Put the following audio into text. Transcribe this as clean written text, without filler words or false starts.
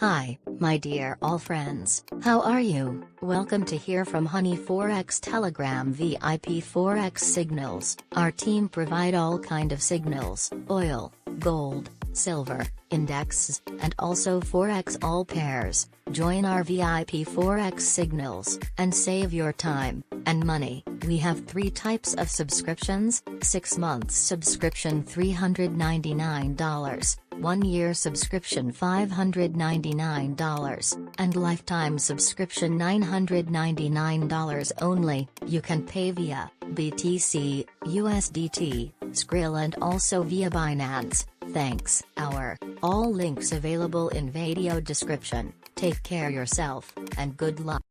Hi, my dear all friends, how are you? Welcome to hear from Honey Forex Telegram VIP Forex signals. Our team provide all kind of signals, oil, gold, silver, indexes, and also Forex all pairs. Join our VIP Forex signals, and save your time and money. We have 3 types of subscriptions: 6 months subscription $399, 1 year subscription $599, and lifetime subscription $999 only. You can pay via BTC, USDT, Skrill and also via Binance. Thanks. All links available in video description. Take care yourself, and good luck.